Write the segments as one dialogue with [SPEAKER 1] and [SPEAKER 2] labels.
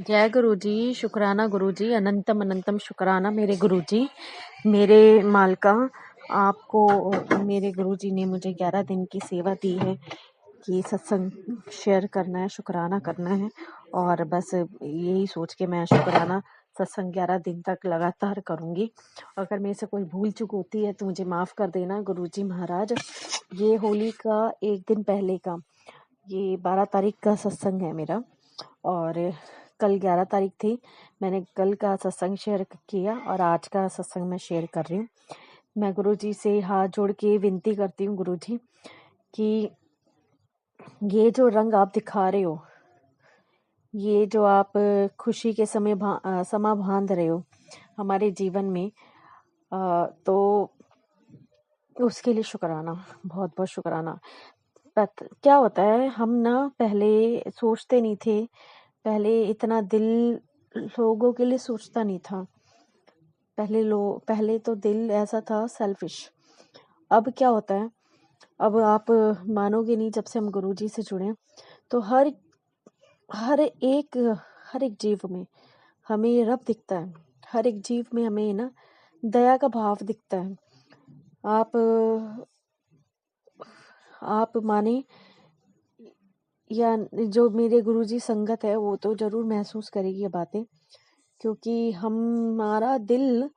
[SPEAKER 1] जय गुरु जी। शुक्राना गुरु जी, अनंतम अनंतम शुक्राना मेरे गुरु जी, मेरे मालका। आपको मेरे गुरु जी ने मुझे 11 दिन की सेवा दी है कि सत्संग शेयर करना है, शुक्राना करना है। और बस यही सोच के मैं शुक्राना सत्संग 11 दिन तक लगातार करूँगी। अगर मेरे से कोई भूल चूक होती है तो मुझे माफ़ कर देना गुरु जी महाराज। ये होली का एक दिन पहले का, ये 12 तारीख का सत्संग है मेरा, और कल 11 तारीख थी। मैंने कल का सत्संग शेयर किया और आज का सत्संग मैं शेयर कर रही हूँ। मैं गुरु जी से हाथ जोड़ के विनती करती हूँ गुरु जी कि ये जो रंग आप दिखा रहे हो, ये जो आप खुशी के समय समा बांध रहे हो हमारे जीवन में, तो उसके लिए शुक्राना, बहुत बहुत शुक्राना। क्या होता है, हम ना पहले सोचते नहीं थे, पहले इतना दिल लोगों के लिए सोचता नहीं था। पहले तो दिल ऐसा था सेल्फिश। अब क्या होता है, अब आप मानोगे नहीं, जब से हम गुरुजी से जुड़े तो हर हर एक जीव में हमें रब दिखता है। हर एक जीव में हमें ना दया का भाव दिखता है। आप माने या जो मेरे गुरुजी संगत है वो तो जरूर महसूस करेगी ये बातें, क्योंकि हमारा दिल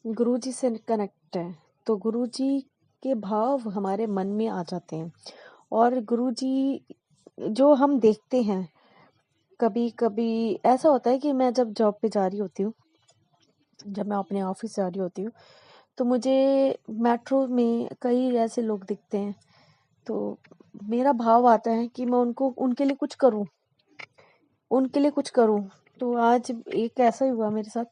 [SPEAKER 1] गुरुजी से कनेक्ट है। तो गुरुजी के भाव हमारे मन में आ जाते हैं। और गुरुजी जो हम देखते हैं, कभी कभी ऐसा होता है कि मैं जब जॉब पे जा रही होती हूँ, जब मैं अपने ऑफिस जा रही होती हूँ, तो मुझे मेट्रो में कई ऐसे लोग दिखते हैं। तो मेरा भाव आता है कि मैं उनके लिए कुछ करूं। तो आज एक ऐसा ही हुआ मेरे साथ।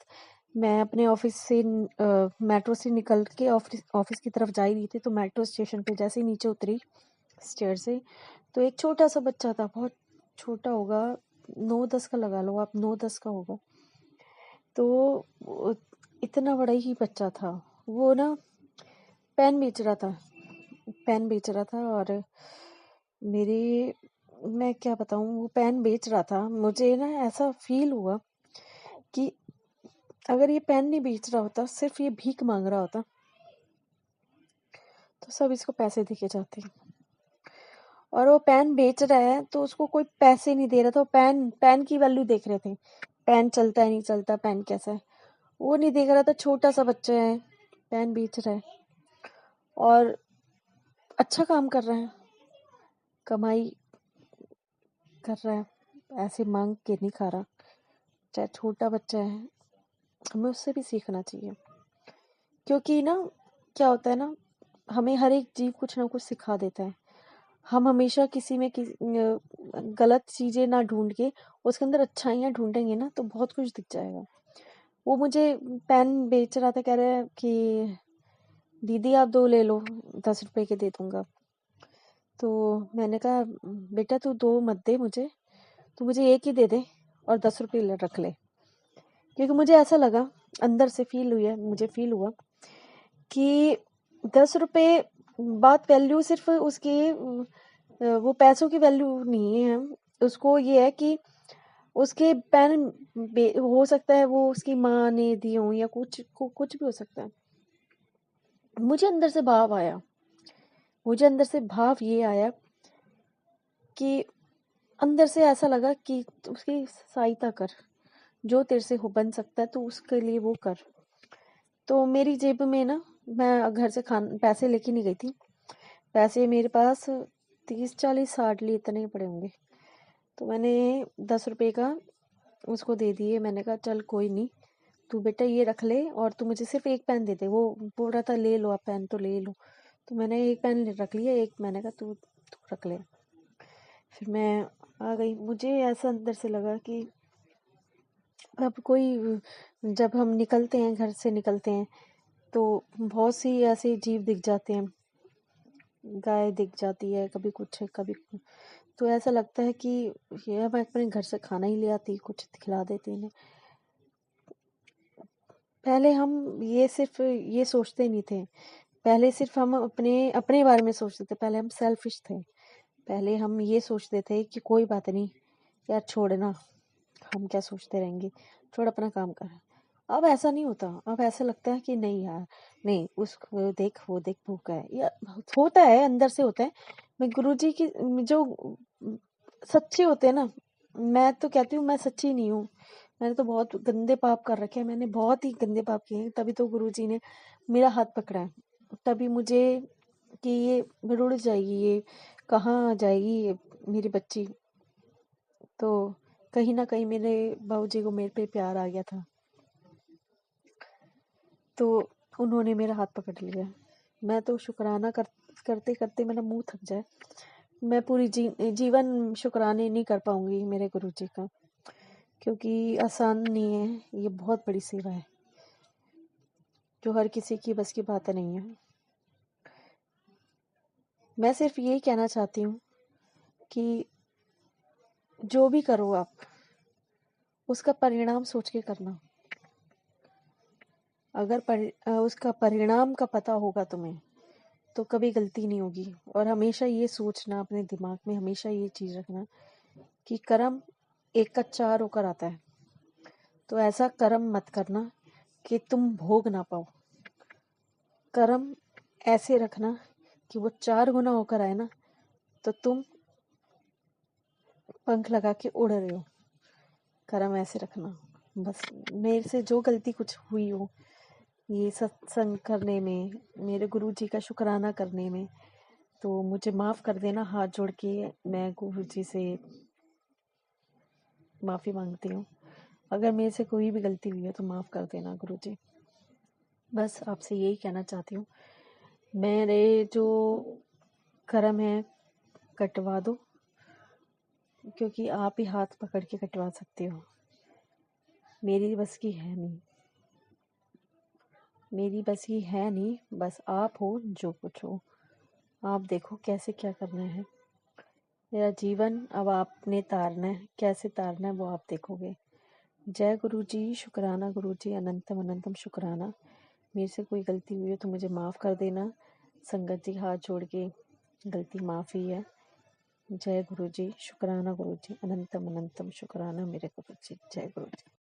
[SPEAKER 1] मैं अपने ऑफिस से मेट्रो से निकल के ऑफिस की तरफ जा ही रही थी। तो मेट्रो स्टेशन पे जैसे ही नीचे उतरी स्टेयर से, तो एक छोटा सा बच्चा था, बहुत छोटा होगा, 9-10 का लगा लो आप, 9-10 का होगा। तो इतना बड़ा ही बच्चा था, वो ना पेन बेच रहा था। और मेरे मैं क्या बताऊं, वो पेन बेच रहा था। मुझे ना ऐसा फील हुआ कि अगर ये पेन नहीं बेच रहा होता, सिर्फ ये भीख मांग रहा होता, तो सब इसको पैसे देके जाते। और वो पेन बेच रहा है तो उसको कोई पैसे नहीं दे रहा था। वो पेन की वैल्यू देख रहे थे, पेन चलता है नहीं चलता, पेन कैसा है, वो नहीं देख रहा था। छोटा सा बच्चा है, पेन बेच रहा है और अच्छा काम कर रहा है, कमाई कर रहा है, ऐसे मांग के नहीं खा रहा। चाहे छोटा बच्चा है, हमें उससे भी सीखना चाहिए। क्योंकि ना क्या होता है ना, हमें हर एक जीव कुछ ना कुछ सिखा देता है। हम हमेशा किसी में गलत चीजें ना ढूंढ के उसके अंदर अच्छाइयाँ ढूंढेंगे ना, तो बहुत कुछ दिख जाएगा। वो मुझे पेन बेच रहा था, कह रहा है कि दीदी आप 2 ले लो, 10 रुपए के दे दूंगा। तो मैंने कहा बेटा तू 2 मत दे मुझे, तू मुझे एक ही दे दे और 10 रुपए रख ले। क्योंकि मुझे ऐसा लगा, अंदर से मुझे फील हुआ कि 10 रुपए बात वैल्यू सिर्फ उसकी वो पैसों की वैल्यू नहीं है। उसको ये है कि उसके पेन हो सकता है वो उसकी माँ ने दिए हों, या कुछ भी हो सकता है। मुझे अंदर से भाव ये आया कि अंदर से ऐसा लगा कि उसकी सहायता कर, जो तेरे से हो बन सकता है तो उसके लिए वो कर। तो मेरी जेब में ना, मैं घर से पैसे लेके नहीं गई थी। पैसे मेरे पास 30-40 हार्डली इतने ही पड़े होंगे। तो मैंने 10 रुपए का उसको दे दिए। मैंने कहा चल कोई नहीं, तू बेटा ये रख ले और तू मुझे सिर्फ एक पेन दे दे। वो बोल रहा था ले लो आप पेन, तो ले लो। तो मैंने एक पेन रख लिया, एक मैंने कहा तू रख ले। फिर मैं आ गई। मुझे ऐसा अंदर से लगा कि अब जब हम निकलते हैं, घर से निकलते हैं, तो बहुत सी ऐसे जीव दिख जाते हैं। गाय दिख जाती है, कभी कुछ है कभी तो ऐसा लगता है कि ये मैं अपने घर से खाना ही ले आती, कुछ खिला देती इन्हें। पहले हम ये सोचते नहीं थे। पहले सिर्फ हम अपने अपने बारे में सोचते थे। पहले हम सेल्फिश थे। पहले हम ये सोचते थे कि कोई बात नहीं यार, छोड़ना, हम क्या सोचते रहेंगे, छोड़ अपना काम कर। अब ऐसा नहीं होता, अब ऐसा लगता है कि नहीं यार, नहीं उसको देख, वो देख भूखा है, या होता है अंदर से होता है। मैं गुरुजी की जो सच्चे होते हैं ना, मैं तो कहती हूँ मैं सच्ची नहीं हूँ। मैंने तो बहुत गंदे पाप कर रखे हैं, मैंने बहुत ही गंदे पाप किए हैं, तभी तो गुरुजी ने मेरा हाथ पकड़ा है। तभी मुझे कि ये रुड़ जाएगी, ये कहाँ जाएगी ये मेरी बच्ची। तो कहीं ना कहीं मेरे बाबूजी को मेरे पे प्यार आ गया था, तो उन्होंने मेरा हाथ पकड़ लिया। मैं तो शुक्राना करते करते मेरा मुंह थक जाए। मैं पूरी जीवन शुक्राने नहीं कर पाऊंगी मेरे गुरुजी का, क्योंकि आसान नहीं है, ये बहुत बड़ी सेवा है जो हर किसी की बस की बात नहीं है। मैं सिर्फ यही कहना चाहती हूँ कि जो भी करो आप, उसका परिणाम सोच के करना। अगर उसका परिणाम का पता होगा तुम्हें, तो कभी गलती नहीं होगी। और हमेशा ये सोचना, अपने दिमाग में हमेशा ये चीज रखना कि कर्म एक का चार होकर आता है। तो ऐसा कर्म मत करना कि तुम भोग ना पाओ। कर्म ऐसे रखना कि वो 4 गुना होकर आए ना, तो तुम पंख लगा के उड़ रहे हो। कर्म ऐसे रखना। बस मेरे से जो गलती कुछ हुई हो ये सत्संग करने में, मेरे गुरुजी का शुक्राना करने में, तो मुझे माफ़ कर देना। हाथ जोड़ के मैं गुरुजी से माफ़ी मांगती हूँ। अगर मेरे से कोई भी गलती हुई है तो माफ़ कर देना गुरुजी। बस आपसे यही कहना चाहती हूँ। मेरे जो कर्म है कटवा दो, क्योंकि आप ही हाथ पकड़ के कटवा सकते हो। मेरी बस की है नहीं, मेरी बस की है नहीं। बस आप हो जो कुछ हो, आप देखो कैसे क्या करना है। मेरा जीवन अब आपने तारना है, कैसे तारना है वो आप देखोगे। जय गुरु जी, शुक्राना गुरु जी, अनंतम अनंतम शुक्राना। मेरे से कोई गलती हुई है तो मुझे माफ़ कर देना। संगत जी हाथ जोड़ के गलती माफ़ी है। जय गुरु जी, शुक्राना गुरु जी, अनंतम अनंतम शुक्राना मेरे गुरु जी। जय गुरु जी।